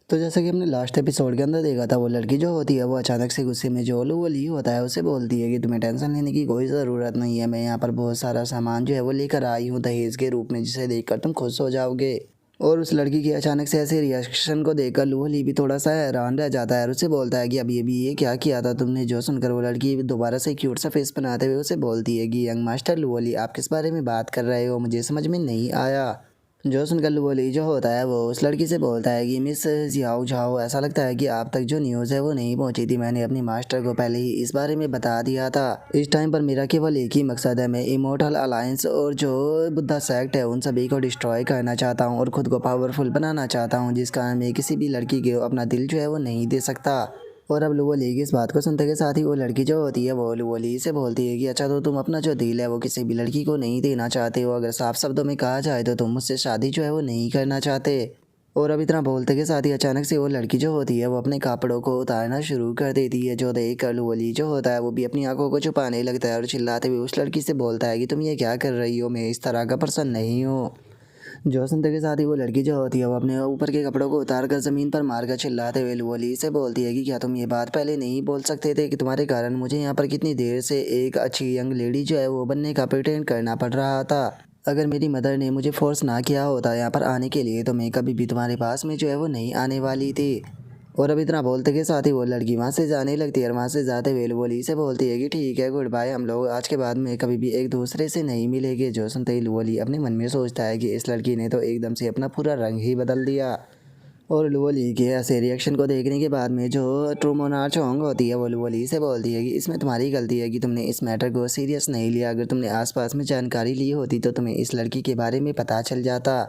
तो जैसे कि हमने लास्ट एपिसोड के अंदर देखा था, वो लड़की जो होती है वो अचानक से गुस्से में जो वो ली होता है उसे बोलती है कि तुम्हें टेंशन लेने की कोई ज़रूरत नहीं है, मैं यहाँ पर बहुत सारा सामान जो है वो लेकर आई हूँ दहेज के रूप में, जिसे देखकर तुम खुश हो जाओगे। और उस लड़की की अचानक से ऐसे रिएक्शन को देखकर लूली भी थोड़ा सा हैरान रह जाता है और उसे बोलता है कि अब ये क्या किया था तुमने। जो सुनकर वो लड़की दोबारा से क्यूट सा फेस बनाते हुए उसे बोलती है कि यंग मास्टर लूली, आप किस बारे में बात कर रहे हो, मुझे समझ में नहीं आया। जो सुनकर लुओली जो होता है वो उस लड़की से बोलता है कि मिस जियाओ झाओ, ऐसा लगता है कि आप तक जो न्यूज़ है वो नहीं पहुंची थी, मैंने अपनी मास्टर को पहले ही इस बारे में बता दिया था। इस टाइम पर मेरा केवल एक ही मकसद है, मैं इमोर्टल अलायंस और जो बुद्धा सेक्ट है उन सभी को डिस्ट्रॉय करना चाहता हूँ और खुद को पावरफुल बनाना चाहता हूँ, जिस कारण मैं किसी भी लड़की को अपना दिल जो है वो नहीं दे सकता। और अब लुओली की इस बात को सुनते के साथ ही वो लड़की जो होती है वो लुओली से बोलती है कि अच्छा, तो तुम अपना जो दिल है वो किसी भी लड़की को नहीं देना चाहते हो, अगर साफ शब्दों में कहा जाए तो तुम मुझसे शादी जो है वो नहीं करना चाहते। और अब इतना बोलते के साथ ही अचानक से वो लड़की जो होती है वो अपने कपड़ों को उतारना शुरू कर देती है, जो देख कर लुओली जो होता है वो भी अपनी आंखों को छुपाने लगता है और चिल्लाते हुए उस लड़की से बोलता है कि तुम ये क्या कर रही हो, मैं इस तरह का पर्सन नहीं हूँ। जो सुनते के साथ ही वो लड़की जो होती है वो अपने ऊपर के कपड़ों को उतार कर ज़मीन पर मार कर चिल्लाते हुए लुओली से बोलती है कि क्या तुम ये बात पहले नहीं बोल सकते थे कि तुम्हारे कारण मुझे यहाँ पर कितनी देर से एक अच्छी यंग लेडी जो है वो बनने का प्रिटेंड करना पड़ रहा था। अगर मेरी मदर ने मुझे फोर्स ना किया होता यहाँ पर आने के लिए तो मैं कभी भी तुम्हारे पास में जो है वो नहीं आने वाली थी। और अब इतना बोलते के साथ ही वो लड़की वहाँ से जाने लगती है और वहाँ से जाते हुए लुओली से बोलती है कि ठीक है, गुड बाय, हम लोग आज के बाद में कभी भी एक दूसरे से नहीं मिलेंगे। जो सुनते ही लुओली अपने मन में सोचता है कि इस लड़की ने तो एकदम से अपना पूरा रंग ही बदल दिया। और लुओली के ऐसे रिएक्शन को देखने के बाद में जो ट्रू मोनार्च चोंग होती है वो लुओली से बोलती है कि इसमें तुम्हारी गलती है कि तुमने इस मैटर को सीरियस नहीं लिया, अगर तुमने आसपास में जानकारी ली होती तो तुम्हें इस लड़की के बारे में पता चल जाता,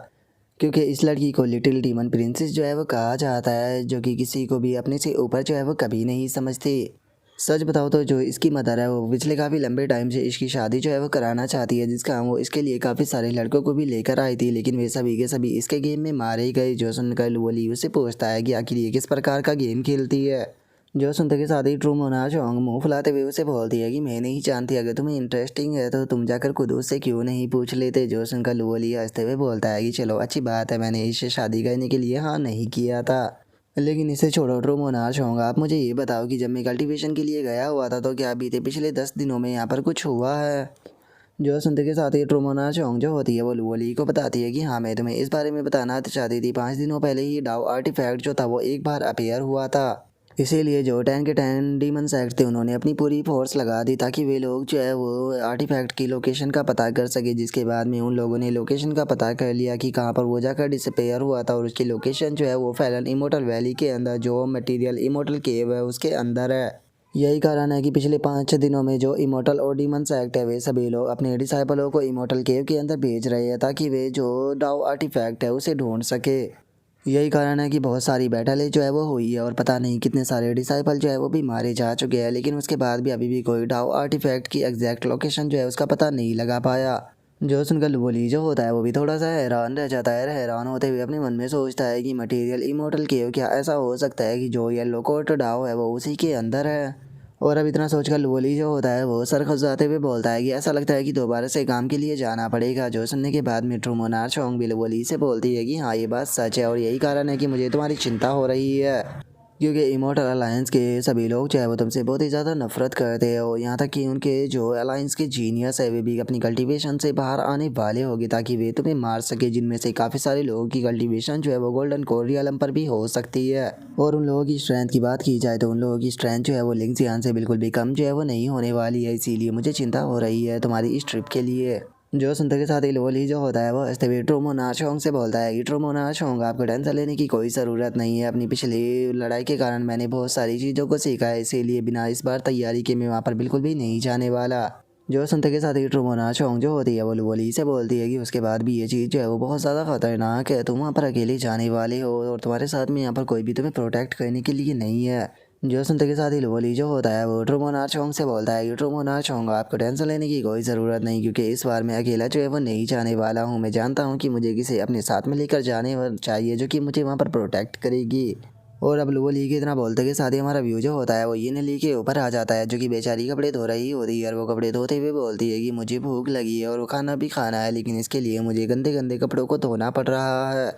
क्योंकि इस लड़की को लिटिल डीमन प्रिंसेस जो है वो कहा जाता है, जो कि किसी को भी अपने से ऊपर जो है वो कभी नहीं समझती। सच बताओ तो जो इसकी मदर है वो पिछले काफ़ी लंबे टाइम से इसकी शादी जो है वो कराना चाहती है, जिसका वो इसके लिए काफ़ी सारे लड़कों को भी लेकर आई थी, लेकिन वे सभी के सभी इसके गेम में मारे गए। जो सुनकर लुओली उससे पूछता है कि आखिर ये किस प्रकार का गेम खेलती है। जो सुनते के साथ ही ट्रू मोना चोंग मुंह फुलाते हुए उसे बोलती है कि मैं नहीं जानती, अगर तुम्हें इंटरेस्टिंग है तो तुम जाकर खुद उससे क्यों नहीं पूछ लेते। जो सुनकर लुओली हंसते हुए बोलता है कि चलो अच्छी बात है, मैंने इससे शादी करने के लिए हाँ नहीं किया था, लेकिन इसे छोड़ो ट्रू मोना चोंग, आप मुझे ये बताओ कि जब मैं कल्टीवेशन के लिए गया हुआ था तो क्या बीते पिछले 10 दिनों में यहाँ पर कुछ हुआ है। जो सुनते के साथ ही ट्रू मोना चोंग जो होती है वो लुओली को बताती है कि हाँ, मैं तुम्हें इस बारे में बताना चाहती थी, 5 दिनों पहले ही डाउ आर्टिफैक्ट जो था वो एक बार अपीयर हुआ था, इसीलिए जो 10 के 10 डीमन सेक्ट थे उन्होंने अपनी पूरी फोर्स लगा दी ताकि वे लोग जो है वो आर्टिफैक्ट की लोकेशन का पता कर सके, जिसके बाद में उन लोगों ने लोकेशन का पता कर लिया कि कहाँ पर वो जाकर डिसअपेयर हुआ था, और उसकी लोकेशन जो है वो फैलन इमोर्टल वैली के अंदर जो मटेरियल इमोर्टल केव है उसके अंदर है। यही कारण है कि पिछले 5-6 दिनों में जो इमोर्टल और डीमन सेक्ट है वे सभी लोग अपने डिसाइपलों को इमोर्टल केव के अंदर भेज रहे हैं ताकि वे जो डाउ आर्टिफैक्ट है उसे ढूंढ सके। यही कारण है कि बहुत सारी बैटल जो है वो हुई है और पता नहीं कितने सारे डिसाइपल जो है वो भी मारे जा चुके हैं, लेकिन उसके बाद भी अभी भी कोई डाउ आर्टिफैक्ट की एग्जैक्ट लोकेशन जो है उसका पता नहीं लगा पाया। जो सुनकर लुओली जो होता है वो भी थोड़ा सा हैरान रह जाता है, हैरान होते हुए अपने मन में सोचता है कि मटेरियल इमोर्टल केव, क्या ऐसा हो सकता है कि जो येलो कोट डाउ है वो उसी के अंदर है। और अब इतना सोचकर लुओली जो होता है वो सर खुजाते हुए बोलता है कि ऐसा लगता है कि दोबारा से काम के लिए जाना पड़ेगा। जो सुनने के बाद में ट्रू मोनार्च चोंग भी लुओली से बोलती है कि हाँ, ये बात सच है और यही कारण है कि मुझे तुम्हारी चिंता हो रही है, क्योंकि इमोर्टल अलायंस के सभी लोग चाहे वो तुमसे बहुत ही ज़्यादा नफरत करते हैं, और यहाँ तक कि उनके जो अलायंस के जीनियस है वे भी अपनी कल्टीवेशन से बाहर आने वाले होंगे ताकि वे तुम्हें मार सके, जिनमें से काफ़ी सारे लोगों की कल्टीवेशन जो है वो गोल्डन कोरियलम पर भी हो सकती है। और उन लोगों की स्ट्रेंथ की बात की जाए तो उन लोगों की स्ट्रेंथ जो है वो लिंक्सियान से बिल्कुल भी कम जो है वो नहीं होने वाली है, इसीलिए मुझे चिंता हो रही है तुम्हारी इस ट्रिप के लिए। जो सुनते के साथ ही लुओली जो होता है वो हंसते हुए ट्रू मोनार्च चोंग से बोलता है कि ट्रू मोनार्च चोंग, आपको टेंशन लेने की कोई ज़रूरत नहीं है, अपनी पिछली लड़ाई के कारण मैंने बहुत सारी चीज़ों को सीखा है, इसीलिए बिना इस बार तैयारी के मैं वहाँ पर बिल्कुल भी नहीं जाने वाला। जो सुनते के साथ ही ट्रू मोनार्च चोंग जो होती है वो लुओली से बोलती है कि उसके बाद भी ये चीज़ जो है वो बहुत ज़्यादा खतरनाक है, तुम वहाँ पर अकेले जाने वाले हो और तुम्हारे साथ में यहाँ पर कोई भी तुम्हें प्रोटेक्ट करने के लिए नहीं है। जो सुनते के साथ ही लुओली जो होता है वो ट्रू मोनार्च चोंग से बोलता है कि ट्रू मोनार्च चोंग, आपको टेंशन लेने की कोई ज़रूरत नहीं, क्योंकि इस बार मैं अकेला जो है वो नहीं जाने वाला हूँ, मैं जानता हूँ कि मुझे किसी अपने साथ में लेकर जाने चाहिए जो कि मुझे वहाँ पर प्रोटेक्ट करेगी। और अब लुओली के इतना बोलते के साथ ही हमारा व्यू जो होता है वो ये नली के ऊपर आ जाता है, जो कि बेचारी कपड़े धो रही होती है, और वो कपड़े धोते हुए बोलती है कि मुझे भूख लगी है और वो खाना भी खाना है, लेकिन इसके लिए मुझे गंदे गंदे कपड़ों को धोना पड़ रहा है।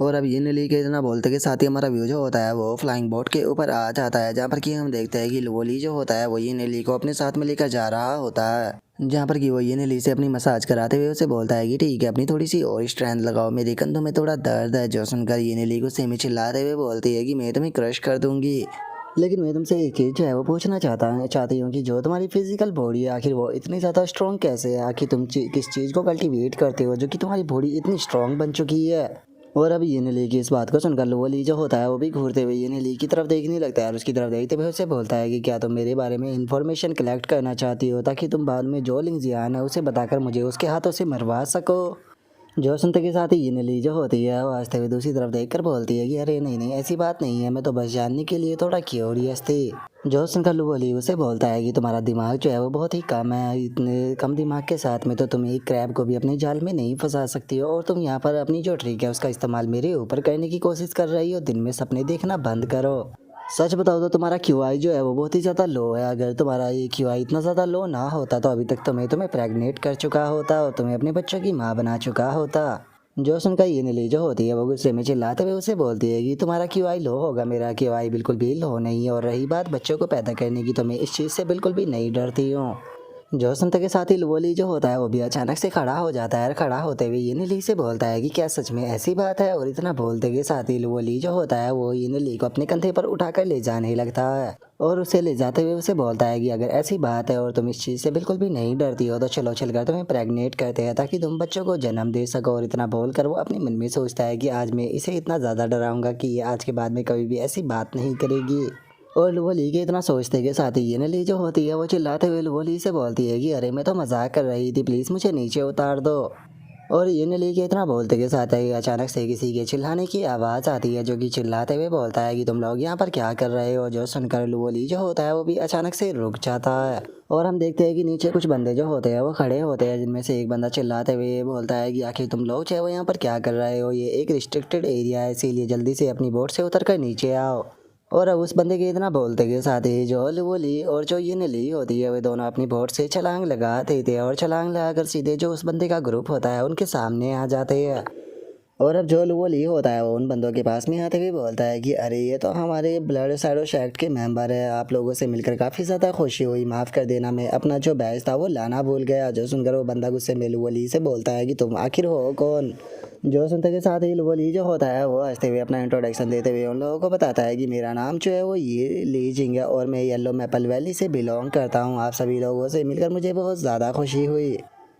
और अब ये नीली के इतना बोलते के साथ ही हमारा व्यू जो होता है वो फ्लाइंग बोट के ऊपर आ जाता है, जहाँ पर कि हम देखते हैं कि लोली जो होता है वो ये नीली को अपने साथ में लेकर जा रहा होता है, जहाँ पर कि वो ये नीली से अपनी मसाज कराते हुए उसे बोलता है कि ठीक है अपनी थोड़ी सी और स्ट्रेंथ लगाओ, मेरे कंधों में थोड़ा दर्द है। जो सुनकर ये नीली गुस्से में चिल्लाते हुए बोलती है कि मैं तुम्हें क्रश कर दूंगी, लेकिन मैं तुमसे एक चीज़ जो है वो पूछना चाहती हूँ कि जो तुम्हारी फिजिकल बॉडी है आखिर वो इतनी ज़्यादा स्ट्रॉन्ग कैसे है, आखिर तुम किस चीज़ को कल्टीवेट करते हो जो कि तुम्हारी बॉडी इतनी स्ट्रॉन्ग बन चुकी है। और अब ये नीली की इस बात को सुनकर लोली जो होता है वो भी घूरते हुए ये नीली की तरफ देखने लगता है और उसकी तरफ देखते हुए उसे बोलता है कि क्या तुम मेरे बारे में इन्फॉर्मेशन कलेक्ट करना चाहती हो ताकि तुम बाद में जो लिंगजियान है उसे बताकर मुझे उसके हाथों से मरवा सको। जो सुनते के साथ ही ये नीली जो होती है वो हंसते हुए दूसरी तरफ देखकर बोलती है कि अरे नहीं नहीं ऐसी बात नहीं है, मैं तो बस जानने के लिए थोड़ा क्यूरियस थी। जो सुनकर लोली उसे बोलता है कि तुम्हारा दिमाग जो है वो बहुत ही कम है, इतने कम दिमाग के साथ में तो तुम एक क्रैब को भी अपने जाल में नहीं फंसा सकती हो, और तुम यहाँ पर अपनी जो ट्रिक है उसका इस्तेमाल मेरे ऊपर करने की कोशिश कर रही हो। दिन में सपने देखना बंद करो। सच बताओ तो तुम्हारा क्यूआई जो है वो बहुत ही ज़्यादा लो है, अगर तुम्हारा ये क्यूआई इतना ज़्यादा लो ना होता तो अभी तक तो मैं तुम्हें प्रेग्नेंट कर चुका होता और तुम्हें अपने बच्चों की माँ बना चुका होता। जो सुनकर ये नीली जो होती है वो गुस्से में चिल्लाते हुए उसे बोलती है कि तुम्हारा क्यूआई लो होगा, मेरा क्यूआई बिल्कुल भी लो नहीं है, और रही बात बच्चों को पैदा करने की तो मैं इस चीज़ से बिल्कुल भी नहीं डरती हूँ। जो सुनते के साथ ही लोली जो होता है वो भी अचानक से खड़ा हो जाता है और खड़ा होते हुए ये नीली से बोलता है कि क्या सच में ऐसी बात है, और इतना बोलते के साथ ही लोली जो होता है वो ये नीली को अपने कंधे पर उठाकर ले जाने लगता है और उसे ले जाते हुए उसे बोलता है कि अगर ऐसी बात है और तुम इस चीज़ से बिल्कुल भी नहीं डरती हो तो चलो चलकर तुम्हें प्रेग्नेंट करते हैं ताकि तुम बच्चों को जन्म दे सको। और इतना बोलकर वो अपने मन में सोचता है कि आज मैं इसे इतना ज़्यादा डराऊंगा कि ये आज के बाद में कभी भी ऐसी बात नहीं करेगी। और लोली के इतना सोचते के साथ ही ये नली जो होती है वो चिल्लाते हुए लोली से बोलती है कि अरे मैं तो मजाक कर रही थी, प्लीज़ मुझे नीचे उतार दो। और ये नली के इतना बोलते के साथ ही अचानक से किसी के चिल्लाने की आवाज़ आती है, जो कि चिल्लाते हुए बोलता है कि तुम लोग यहाँ पर क्या कर रहे हो। जो सुनकर लोली जो होता है वो भी अचानक से रुक जाता है और हम देखते हैं कि नीचे कुछ बंदे जो होते हैं वो खड़े होते हैं, जिनमें से एक बंदा चिल्लाते हुए बोलता है कि आखिर तुम लोग चाहे वो यहाँ पर क्या कर रहे हो, ये एक रिस्ट्रिक्टेड एरिया है, इसीलिए जल्दी से अपनी बोट से उतर कर नीचे आओ। और अब उस बंदे के इतना बोलते के साथ ही जो लोली और जो ये नीली होती है वे दोनों अपनी बोट से छलांग लगाते थे और छलांग लगाकर सीधे जो उस बंदे का ग्रुप होता है उनके सामने आ जाते हैं। और अब जो लोली होता है वो उन बंदों के पास में आते हुए बोलता है कि अरे ये तो हमारे ब्लड शैडो सेक्ट के मेंबर है, आप लोगों से मिलकर काफ़ी ज़्यादा खुशी हुई, माफ़ कर देना मैं अपना जो बैच था वो लाना भूल गया। जो सुनकर वो बंदा गुस्से में लोली से बोलता है कि तुम आखिर हो कौन। जो सुनते के साथ ही लोली जो होता है वो हंसते हुए अपना इंट्रोडक्शन देते हुए उन लोगों को बताता है कि मेरा नाम जो है वो ये ली जिंग है और मैं येलो मैपल वैली से बिलोंग करता हूँ, आप सभी लोगों से मिलकर मुझे बहुत ज़्यादा खुशी हुई।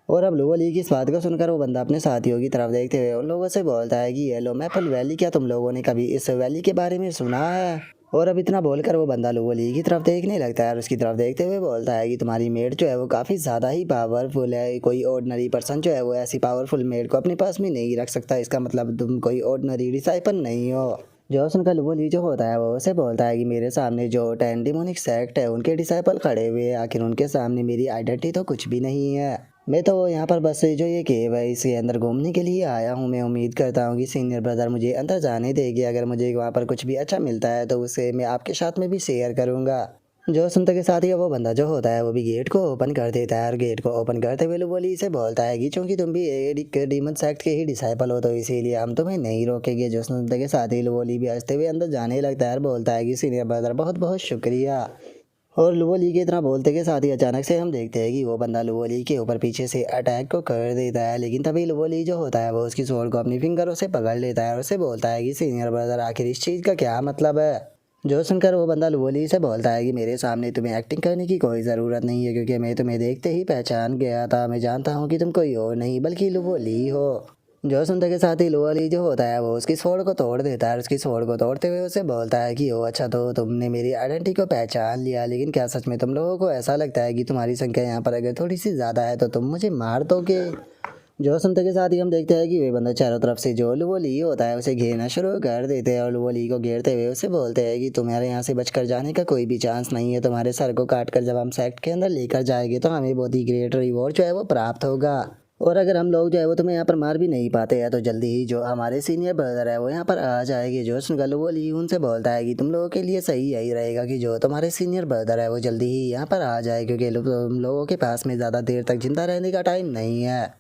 और अब लोली की इस बात को सुनकर वो बंदा अपने साथियों की तरफ देखते हुए उन लोगों से बोलता है कि येलो मैपल वैली, क्या तुम लोगों ने कभी इस वैली के बारे में सुना है। और अब इतना बोलकर वो बंदा लोली की तरफ देखने लगता है और उसकी तरफ देखते हुए बोलता है कि तुम्हारी मेड जो है वो काफ़ी ज़्यादा ही पावरफुल है, कोई ऑर्डिनरी पर्सन जो है वो ऐसी पावरफुल मेड को अपने पास में नहीं रख सकता, इसका मतलब तुम कोई ऑर्डिनरी डिसाइपल नहीं हो। जो सुनकर लोली जो होता है वो उसे बोलता है कि मेरे सामने जो 10 डिमोनिक सेक्ट है उनके डिसाइपल खड़े हुए हैं, आखिर उनके सामने मेरी आइडेंटिटी तो कुछ भी नहीं है। मैं तो यहाँ पर बस जो ये केव है इसके अंदर घूमने के लिए आया हूँ, मैं उम्मीद करता हूँ कि सीनियर ब्रदर मुझे अंदर जाने देगी, अगर मुझे वहाँ पर कुछ भी अच्छा मिलता है तो उसे मैं आपके साथ में भी शेयर करूँगा। जो सुनते के साथ ही वो बंदा जो होता है वो भी गेट को ओपन कर देता है और गेट को ओपन करते हुए लोली से बोलता है कि चूंकि तुम भी एक डीमन सेक्ट के ही डिसाइपल हो तो इसीलिए हम तुम्हें नहीं रोकेंगे। जो सुनते के साथ ही लोली भी हंसते हुए अंदर जाने लगता है और बोलता है कि सीनियर ब्रदर बहुत बहुत शुक्रिया। और लोली के इतना बोलते के साथ ही अचानक से हम देखते हैं कि वो बंदा लोली के ऊपर पीछे से अटैक को कर देता है, लेकिन तभी लोली जो होता है वो उसकी स्वॉर्ड को अपनी फिंगरों से पकड़ लेता है और उसे बोलता है कि सीनियर ब्रदर आखिर इस चीज़ का क्या मतलब है। जो सुनकर वो बंदा लोली से बोलता है कि मेरे सामने तुम्हें एक्टिंग करने की कोई ज़रूरत नहीं है, क्योंकि मैं तुम्हें देखते ही पहचान गया था, मैं जानता हूँ कि तुम कोई और नहीं बल्कि लोली हो। जो सुनते के साथ ही लोली जो होता है वो उसकी स्वॉर्ड को तोड़ देता है और उसकी स्वॉर्ड को तोड़ते हुए उसे बोलता है कि ओ अच्छा तो तुमने मेरी आइडेंटिटी को पहचान लिया, लेकिन क्या सच में तुम लोगों को ऐसा लगता है कि तुम्हारी संख्या यहाँ पर अगर थोड़ी सी ज़्यादा है तो तुम मुझे मार दोगे। जो सुनते के साथ ही हम देखते हैं कि वे बंदा चारों तरफ से जो लोली होता है उसे घेरना शुरू कर देते हैं और लोली को घेरते हुए उसे बोलते हैं कि तुम्हारे यहाँ से बचकर जाने का कोई भी चांस नहीं है, तुम्हारे सर को काट कर जब हम सेक्ट के अंदर लेकर जाएंगे तो हमें बहुत ही ग्रेट रिवॉर्ड जो है वो प्राप्त होगा। और अगर हम लोग जो है वो तुम्हें यहाँ पर मार भी नहीं पाते हैं तो जल्दी ही जो हमारे सीनियर ब्रदर है वो यहाँ पर आ जाएंगे। जो सुनकर लोली उनसे बोलता है कि तुम लोगों के लिए सही यही रहेगा कि जो तुम्हारे सीनियर ब्रदर है वो जल्दी ही यहाँ पर आ जाए, क्योंकि तुम लोगों के पास में ज़्यादा देर तक जिंदा रहने का टाइम नहीं है।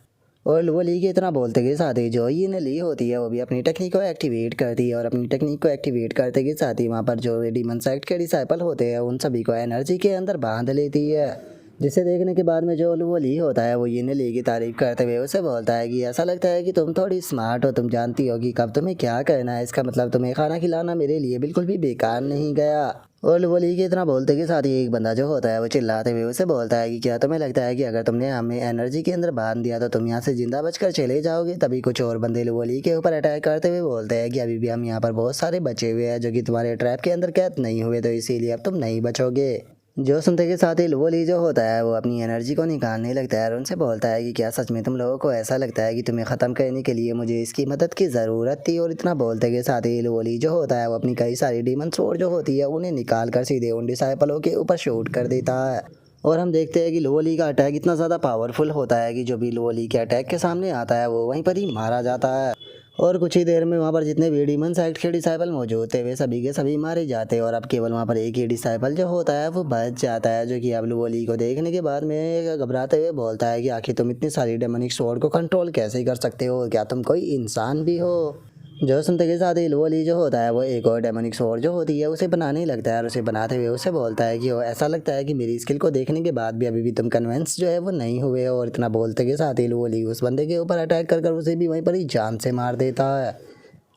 और वो ली के इतना बोलते के साथ ही जो ये ली होती है वो भी अपनी टेक्निक को एक्टिवेट करती है और अपनी टेक्निक को एक्टिवेट करते के साथ ही वहाँ पर जो डीमन साइड के डिसाइपल होते हैं उन सभी को एनर्जी के अंदर बांध लेती है। जिसे देखने के बाद में जो वो ली होता है वो ये ली की तारीफ करते हुए उसे बोलता है कि ऐसा लगता है कि तुम थोड़ी स्मार्ट हो, तुम जानती हो कि कब तुम्हें क्या करना है, इसका मतलब तुम्हें खाना खिलाना मेरे लिए बिल्कुल भी बेकार नहीं गया। और वो ली के इतना बोलते के साथ ही एक बंदा जो होता है वो चिल्लाते हुए उसे बोलता है कि क्या तुम्हें लगता है कि अगर तुमने हमें एनर्जी के अंदर बांध दिया तो तुम यहाँ से जिंदा बचकर चले जाओगे। तभी कुछ और बंदे वो ली के ऊपर अटैक करते हुए बोलते हैं कि अभी भी हम यहाँ पर बहुत सारे बचे हुए हैं जो कि तुम्हारे ट्रैप के अंदर कैद नहीं हुए, तो इसीलिए अब तुम नहीं बचोगे। जो सुनते के साथ ही वो ली जो होता है वो अपनी एनर्जी को निकालने लगता है और उनसे बोलता है कि क्या सच में तुम लोगों को ऐसा लगता है कि तुम्हें ख़त्म करने के लिए मुझे इसकी मदद की ज़रूरत थी। और इतना बोलते के साथ ही वो ली जो होता है वो अपनी कई सारी डीमन स्वॉर्ड जो होती है उन्हें निकाल कर सीधे उन डिसाइपलों के ऊपर शूट कर देता है। और हम देखते हैं कि लोली का अटैक इतना ज़्यादा पावरफुल होता है कि जो भी लोली के अटैक के सामने आता है वो वहीं पर ही मारा जाता है। और कुछ ही देर में वहाँ पर जितने भी डीमन साइड के डिसाइपल मौजूद थे वे सभी के सभी मारे जाते हैं और अब केवल वहाँ पर एक ही डिसाइपल जो होता है वो बच जाता है, जो कि अब लोली को देखने के बाद में घबराते हुए बोलता है कि आखिर तुम इतनी सारी डेमोनिक स्वॉर्ड को कंट्रोल कैसे कर सकते हो, क्या तुम कोई इंसान भी हो। जो सुनते के साथ ही लोली जो होता है वो एक और डेमोनिक स्वॉर्ड जो होती है उसे बनाने लगता है और उसे बनाते हुए उसे बोलता है कि वो ऐसा लगता है कि मेरी स्किल को देखने के बाद भी अभी भी तुम कन्विंस जो है वो नहीं हुए हो। और इतना बोलते के साथ ही लोली उस बंदे के ऊपर अटैक कर उसे भी वहीं पर ही जान से मार देता है।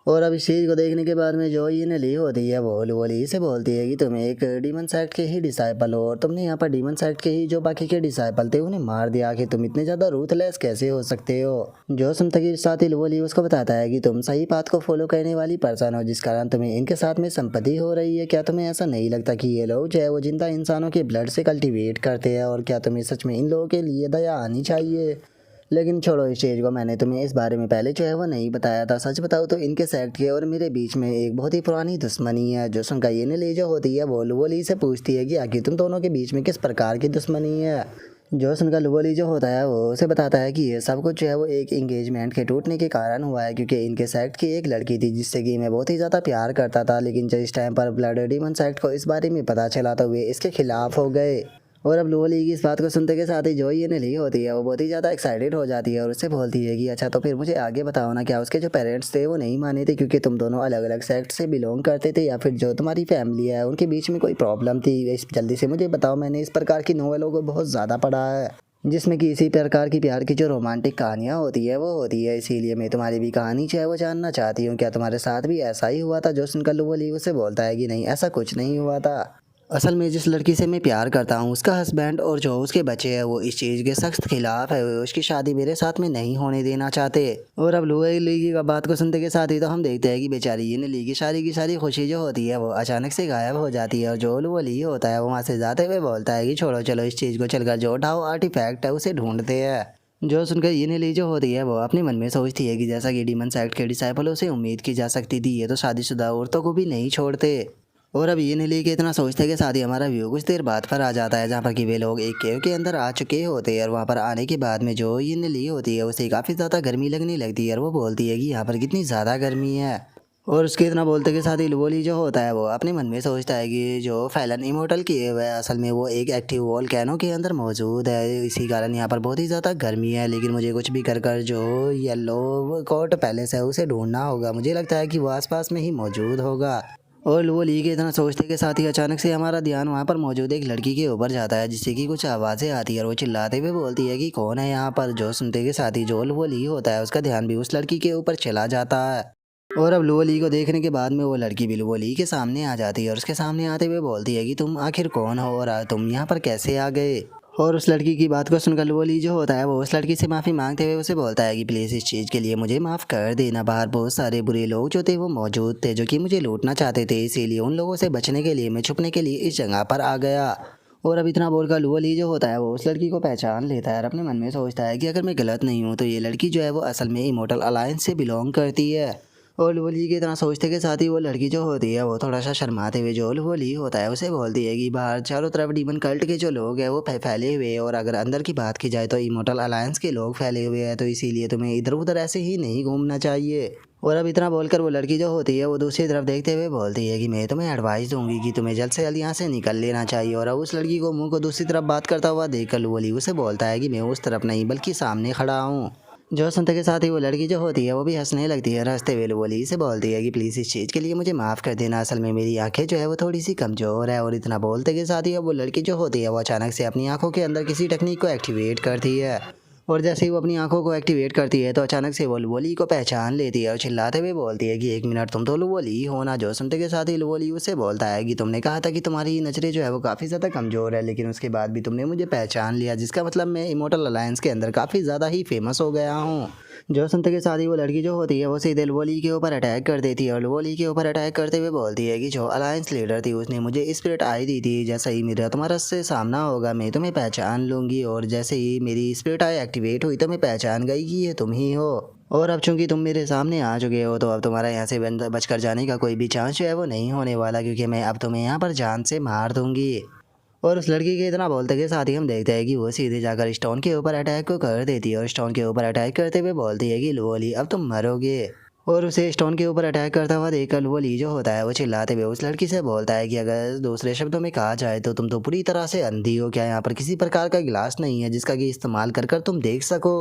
और अब इस चीज़ को देखने के बाद में जो ये ली होती है वो ली से बोलती है कि तुम एक डीमन साइड के ही डिसाइपल हो और तुमने यहाँ पर डीमन साइड के ही जो बाकी के डिसाइपल थे उन्हें मार दिया कि तुम इतने ज़्यादा रूथलेस कैसे हो सकते हो। जो सुनते के साथ ही ली उसको बताता है कि तुम सही बात को फॉलो करने वाली पर्सन हो जिस कारण तुम्हें इनके साथ में संपत्ति हो रही है। क्या तुम्हें ऐसा नहीं लगता कि ये लोग जो है वो जिंदा इंसानों के ब्लड से कल्टिवेट करते हैं, और क्या तुम्हें सच में इन लोगों के लिए दया आनी चाहिए। लेकिन छोड़ो इस चीज़ को, मैंने तुम्हें इस बारे में पहले जो है वो नहीं बताया था। सच बताओ तो इनके सेक्ट के और मेरे बीच में एक बहुत ही पुरानी दुश्मनी है। जो सुनकर ये ली जो होती है वो ली से पूछती है कि आखिर तुम दोनों के बीच में किस प्रकार की दुश्मनी है। जो सुनकर ली जो होता है वो उसे बताता है कि ये सब कुछ जो है वो एक इंगेजमेंट के टूटने के कारण हुआ है, क्योंकि इनके सेक्ट की एक लड़की थी जिससे कि मैं बहुत ही ज़्यादा प्यार करता था, लेकिन जब इस टाइम पर ब्लड डीमन सेक्ट को इस बारे में पता चला तो वे इसके खिलाफ हो गए। और अब लोली की इस बात को सुनते के साथ ही जो ये ली होती है वो बहुत ही ज़्यादा एक्साइटेड हो जाती है और उससे बोलती है कि अच्छा तो फिर मुझे आगे बताओ ना, क्या उसके जो पेरेंट्स थे वो नहीं माने थे क्योंकि तुम दोनों अलग अलग सेक्ट से बिलोंग करते थे, या फिर जो तुम्हारी फैमिली है उनके बीच में कोई प्रॉब्लम थी। जल्दी से मुझे बताओ, मैंने इस प्रकार की नॉवेलों को बहुत ज़्यादा पढ़ा है जिसमें कि इसी प्रकार की प्यार की जो रोमांटिक कहानियाँ होती है वो होती है, इसीलिए मैं तुम्हारी भी कहानी जो है वो जानना चाहती हूँ। क्या तुम्हारे साथ भी ऐसा ही हुआ था। जो सुनकर लोली उससे बोलता है कि नहीं, ऐसा कुछ नहीं हुआ था। असल में जिस लड़की से मैं प्यार करता हूँ उसका हस्बैंड और जो उसके बच्चे हैं वो इस चीज़ के सख्त खिलाफ है, वो उसकी शादी मेरे साथ में नहीं होने देना चाहते। और अब ली की बात को सुनते के साथ ही तो हम देखते हैं कि बेचारी ये ली की सारी खुशी जो होती है वो अचानक से गायब हो जाती है। और जो ली होता है वो वहाँ से जाते हुए बोलता है कि छोड़ो चलो इस चीज़ को चलकर जो ढाओ आर्टिफैक्ट है उसे ढूंढते हैं। जो सुनकर ये ली जो होती है वो अपने मन में सोचती है कि जैसा कि डीमन साइड के डिसाइपलों से उम्मीद की जा सकती थी, ये तो शादीशुदा औरतों को भी नहीं छोड़ते। और अब ये ली के इतना सोचते के साथ ही हमारा व्यू कुछ देर बाद पर आ जाता है जहाँ पर कि वे लोग एक केव के अंदर आ चुके होते हैं। और वहाँ पर आने के बाद में जो ये ली होती है उसे काफ़ी ज़्यादा गर्मी लगने लगती है और वो बोलती है कि यहाँ पर कितनी ज़्यादा गर्मी है। और उसके इतना बोलते के साथ ही लोली जो होता है वो अपने मन में सोचता है कि जो फैलन इमोर्टल केव है असल में वो एक एक्टिव वोल्केनो के अंदर मौजूद है, इसी कारण यहाँ पर बहुत ही ज़्यादा गर्मी है। लेकिन मुझे कुछ भी कर जो येलो कोर्ट पैलेस है उसे ढूंढना होगा, मुझे लगता है कि वो आसपास में ही मौजूद होगा। और वो ली के इतना सोचते के साथ ही अचानक से हमारा ध्यान वहाँ पर मौजूद एक लड़की के ऊपर जाता है जिससे कि कुछ आवाज़ें आती है और वो चिल्लाते हुए बोलती है कि कौन है यहाँ पर। जो सुनते के साथ ही जो वो ली होता है उसका ध्यान भी उस लड़की के ऊपर चला जाता है। और अब ली को देखने के बाद में वो लड़की भी ली के सामने आ जाती है और उसके सामने आते हुए बोलती है कि तुम आखिर कौन हो और तुम यहाँ पर कैसे आ गए। और उस लड़की की बात को सुनकर ली जो होता है वो उस लड़की से माफ़ी मांगते हुए उसे बोलता है कि प्लीज़ इस चीज़ के लिए मुझे माफ़ कर देना। बाहर बहुत सारे बुरे लोग जो थे वो मौजूद थे जो कि मुझे लूटना चाहते थे, इसीलिए उन लोगों से बचने के लिए मैं छुपने के लिए इस जगह पर आ गया। और अब इतना बोलकर ली जो होता है वो उस लड़की को पहचान लेता है और अपने मन में सोचता है कि अगर मैं गलत नहीं हूँ तो ये लड़की जो है वो असल में इमोर्टल अलायंस से बिलोंग करती है। और ली के इतना सोचते के साथ ही वो लड़की जो होती है वो थोड़ा सा शर्माते हुए जो ली होता है उसे बोलती है कि बाहर चारों तरफ डीमन कल्ट के जो लोग हैं वो फैले हुए हैं, और अगर अंदर की बात की जाए तो इमोर्टल अलायंस के लोग फैले हुए हैं, तो इसीलिए तुम्हें इधर उधर ऐसे ही नहीं घूमना चाहिए। और अब इतना बोलकर वो लड़की जो होती है वो दूसरी तरफ देखते हुए बोलती है कि मैं तुम्हें एडवाइस दूंगी कि तुम्हें जल्द से जल्द यहाँ से निकल लेना चाहिए। और अब उस लड़की को मुंह को दूसरी तरफ बात करता हुआ देखकर ली उसे बोलता है कि मैं उस तरफ नहीं बल्कि सामने खड़ा हूँ। जो सुनते के साथ ही वो लड़की जो होती है वो भी हंसने लगती है और हंसते हुए बोली से बोलती है कि प्लीज़ इस चीज़ के लिए मुझे माफ़ कर देना, असल में मेरी आंखें जो है वो थोड़ी सी कमज़ोर है। और इतना बोलते के साथ ही अब वो लड़की जो होती है वो अचानक से अपनी आंखों के अंदर किसी टेक्निक को एक्टिवेट करती है। और जैसे ही वो अपनी आंखों को एक्टिवेट करती है तो अचानक से वो लुवोली को पहचान लेती है और चिल्लाते हुए बोलती है कि एक मिनट, तुम तो लुवोली हो ना। जो सुनते के साथ ही लुवोली उससे बोलता है कि तुमने कहा था कि तुम्हारी नज़रें जो है वो काफ़ी ज़्यादा कमज़ोर है, लेकिन उसके बाद भी तुमने मुझे पहचान लिया, जिसका मतलब मैं इमोर्टल अलायंस के अंदर काफ़ी ज़्यादा ही फेमस हो गया हूँ। जो सुनते के साथ ही वो लड़की जो होती है वो सीधे लुवोली के ऊपर अटैक कर देती है और लुवोली के ऊपर अटैक करते हुए बोलती है कि जो अलायंस लीडर थी उसने मुझे स्पिरिट आई दी थी, जैसा ही मेरा तुम्हारा से सामना होगा मैं तुम्हें पहचान लूँगी। और जैसे ही मेरी स्पिरिट आई एक्टिवेट हुई तो मैं पहचान गई कि ये तुम ही हो। और अब चूंकि तुम मेरे सामने आ चुके हो तो अब तुम्हारा यहाँ से बचकर जाने का कोई भी चांस जो है वो नहीं होने वाला, क्योंकि मैं अब तुम्हें यहाँ पर जान से मार दूंगी। और उस लड़की के इतना बोलते के साथ ही हम देखते हैं कि वो सीधे जाकर स्टोन के ऊपर अटैक को कर देती है और स्टोन के ऊपर अटैक करते हुए बोलती है कि लुवोली अब तुम मरोगे। और उसे स्टोन के ऊपर अटैक करता हुआ देखकर लुवोली जो होता है वो चिल्लाते हुए उस लड़की से बोलता है कि अगर दूसरे शब्दों में कहा जाए तो तुम तो पूरी तरह से अंधी हो, क्या यहाँ पर किसी प्रकार का गिलास नहीं है जिसका कि इस्तेमाल कर कर तुम देख सको।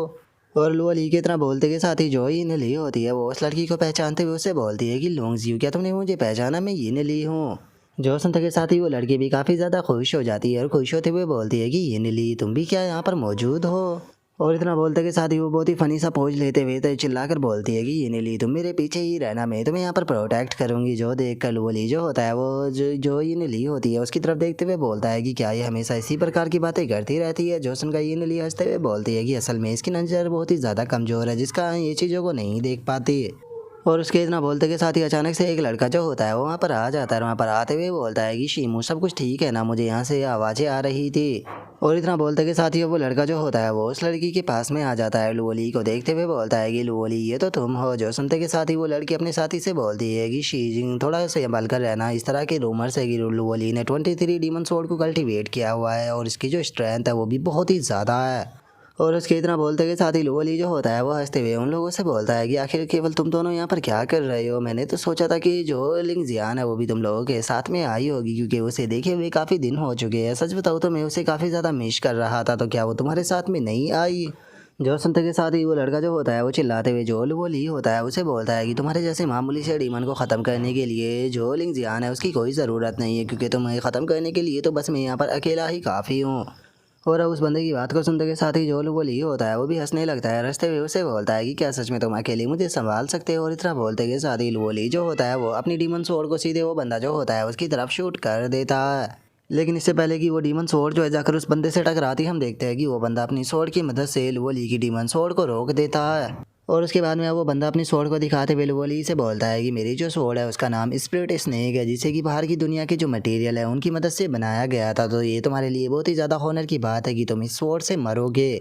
और लुवोली के इतना बोलते के साथ ही जो ही नली होती है वो उस लड़की को पहचानते हुए उससे बोलती है कि लोंगजियो, क्या तुमने मुझे पहचाना, मैं ये नली हूँ। जो सुनते के साथ ही वो लड़की भी काफ़ी ज़्यादा खुश हो जाती है और खुश होते हुए बोलती है कि ये नीली, तुम भी क्या यहाँ पर मौजूद हो। और इतना बोलते के साथ ही वो बहुत ही फनी सा पोज लेते हुए तो चिल्लाकर बोलती है कि ये नीली, तुम मेरे पीछे ही रहना, मैं तुम्हें यहाँ पर प्रोटेक्ट करूंगी। जो देख कर वो ली जो होता है वो जो ये नीली होती है उसकी तरफ देखते हुए बोलता है कि क्या ये हमेशा इसी प्रकार की बातें करती रहती है। जो सुनकर ये नीली हंसते हुए बोलती है कि असल में इसकी नज़र बहुत ही ज़्यादा कमज़ोर है, जिसका ये चीज़ों को नहीं देख पाती। और उसके इतना बोलते के साथ ही अचानक से एक लड़का जो होता है वो वहाँ पर आ जाता है और वहाँ पर आते हुए बोलता है कि शीमू, सब कुछ ठीक है ना, मुझे यहाँ से आवाज़ें आ रही थी। और इतना बोलते के साथ ही वो लड़का जो होता है वो उस लड़की के पास में आ जाता है, लुवोली को देखते हुए बोलता है कि लुवोली ये तो तुम हो। जो सुनते के साथ ही वो लड़की अपने साथी से बोलती है कि शीजिंग, थोड़ा सा संभल कर रहना, इस तरह के रूमर्स है कि लुवोली ने 23 डीमन सोर्ड को कल्टीवेट किया हुआ है और इसकी जो स्ट्रेंथ है वो भी बहुत ही ज़्यादा है। और उसके इतना बोलते के साथ ही लुवोली जो होता है वो हंसते हुए उन लोगों से बोलता है कि आखिर केवल तुम दोनों यहाँ पर क्या कर रहे हो, मैंने तो सोचा था कि जो लिंग जियान है वो भी तुम लोगों के साथ में आई होगी, क्योंकि उसे देखे हुए काफ़ी दिन हो चुके हैं। सच बताऊँ तो मैं उसे काफ़ी ज़्यादा मिस कर रहा था, तो क्या वो तुम्हारे साथ में नहीं आई। जो सुनते के साथ ही वो लड़का जो होता है वो चिल्लाते हुए जो लुवोली होता है उसे बोलता है कि तुम्हारे जैसे मामूली से डीमन को ख़त्म करने के लिए जो लिंग जियान है उसकी कोई ज़रूरत नहीं है, क्योंकि तुम्हें ख़त्म करने के लिए तो बस मैं यहाँ पर अकेला ही काफ़ी हूँ। और अब उस बंदे की बात को सुनते के साथ ही जो लुवोली होता है वो भी हंसने लगता है, हंसते हुए उसे बोलता है कि क्या सच में तुम अकेले मुझे संभाल सकते हो। और इतना बोलते के साथ ही लुवोली जो होता है वो अपनी डीमन सोर्ड को सीधे वो बंदा जो होता है उसकी तरफ शूट कर देता है। लेकिन इससे पहले कि वो डीमन सोर्ड जो है जाकर उस बंदे से टकराती हम देखते हैं कि वो बंदा अपनी सोर्ड की मदद से लुवोली की डीमन सोर्ड को रोक देता है। और उसके बाद में वो बंदा अपनी सोर्ड को दिखाते हुए लुवोली से बोलता है कि मेरी जो सोर्ड है उसका नाम स्पिरिट स्नेक है, जिसे कि बाहर की दुनिया के जो मटेरियल है उनकी मदद से बनाया गया था, तो ये तुम्हारे लिए बहुत ही ज़्यादा हॉनर की बात है कि तुम इस सोर्ड से मरोगे।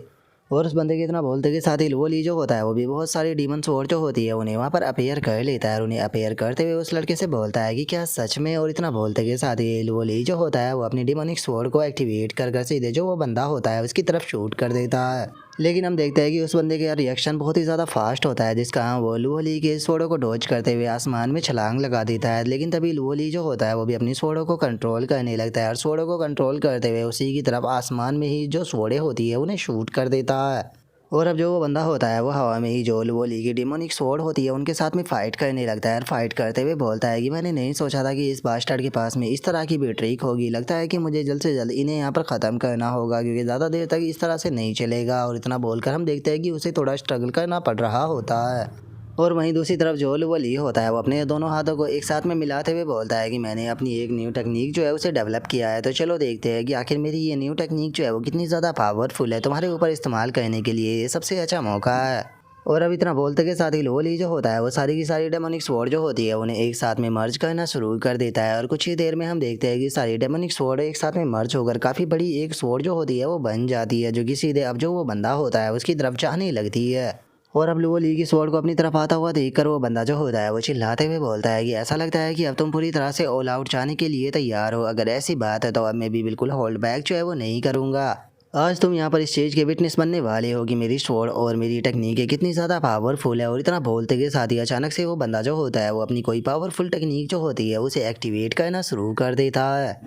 और उस बंदे के इतना बोलते के साथ ही लुवोली जो होता है वो भी बहुत सारी डीमन सोर्ड जो होती है उन्हें वहाँ पर अपेयर कर लेता है और उन्हें अपेयर करते हुए उस लड़के से बोलता है कि क्या सच में। और इतना बोलते के साथ ही लुवोली जो होता है वो अपनी डिमोनिक सोर्ड को एक्टिवेट कर सीधे जो वो बंदा होता है उसकी तरफ शूट कर देता है। लेकिन हम देखते हैं कि उस बंदे का रिएक्शन बहुत ही ज़्यादा फास्ट होता है, जिसका वो लुवोली के सोडो को डॉज करते हुए आसमान में छलांग लगा देता है। लेकिन तभी लुवोली जो होता है वो भी अपनी सोडो को कंट्रोल करने लगता है और सोडो को कंट्रोल करते हुए उसी की तरफ आसमान में ही जो सोडे होती है उन्हें शूट कर देता है। और अब जो वो बंदा होता है वो हवा में ही जो लुवोली की डिमोनिक सोर्ड होती है उनके साथ में फाइट करने लगता है और फाइट करते हुए बोलता है कि मैंने नहीं सोचा था कि इस बास्टर्ड के पास में इस तरह की भी ट्रिक होगी, लगता है कि मुझे जल्द से जल्द इन्हें यहाँ पर ख़त्म करना होगा, क्योंकि ज़्यादा देर तक इस तरह से नहीं चलेगा। और इतना बोलकर हम देखते हैं कि उसे थोड़ा स्ट्रगल करना पड़ रहा होता है। और वहीं दूसरी तरफ जो लुवोली होता है वो अपने दोनों हाथों को एक साथ में मिलाते हुए बोलता है कि मैंने अपनी एक न्यू टेक्निक जो है उसे डेवलप किया है, तो चलो देखते हैं कि आखिर मेरी ये न्यू टेक्निक जो है वो कितनी ज़्यादा पावरफुल है, तुम्हारे ऊपर इस्तेमाल करने के लिए ये सबसे अच्छा मौका है। और अब इतना बोलते के साथ ही लुवोली जो होता है वो सारी की सारी डेमोनिक स्वॉर्ड जो होती है उन्हें एक साथ में मर्ज करना शुरू कर देता है और कुछ ही देर में हम देखते हैं कि सारी डेमोनिक स्वॉर्ड एक साथ में मर्ज होकर काफ़ी बड़ी एक स्वॉर्ड जो होती है वो बन जाती है, जो कि सीधे अब जो वो बंदा होता है उसकी तरफ जाने लगती है। और अब लुवोली की स्वॉर्ड को अपनी तरफ आता हुआ देखकर वो बंदा जो होता है वो चिल्लाते हुए बोलता है कि ऐसा लगता है कि अब तुम पूरी तरह से ऑल आउट जाने के लिए तैयार हो, अगर ऐसी बात है तो अब मैं भी बिल्कुल होल्ड बैक जो है वो नहीं करूँगा। आज तुम यहाँ पर इस चीज़ के विटनेस बनने वाले हो कि मेरी स्वॉर्ड और मेरी टेक्निक कितनी ज़्यादा पावरफुल है। और इतना बोलते के साथ ही अचानक से वो बंदा जो होता है वो अपनी कोई पावरफुल टेक्निक जो होती है उसे एक्टिवेट करना शुरू कर देता है।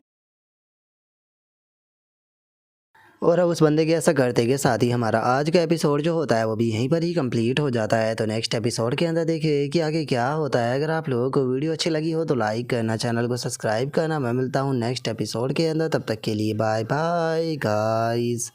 और उस बंदे के ऐसा करते के साथ ही हमारा आज का एपिसोड जो होता है वो भी यहीं पर ही कंप्लीट हो जाता है। तो नेक्स्ट एपिसोड के अंदर देखिए कि आगे क्या होता है। अगर आप लोगों को वीडियो अच्छी लगी हो तो लाइक करना, चैनल को सब्सक्राइब करना। मैं मिलता हूँ नेक्स्ट एपिसोड के अंदर, तब तक के लिए बाय बाय गाइस।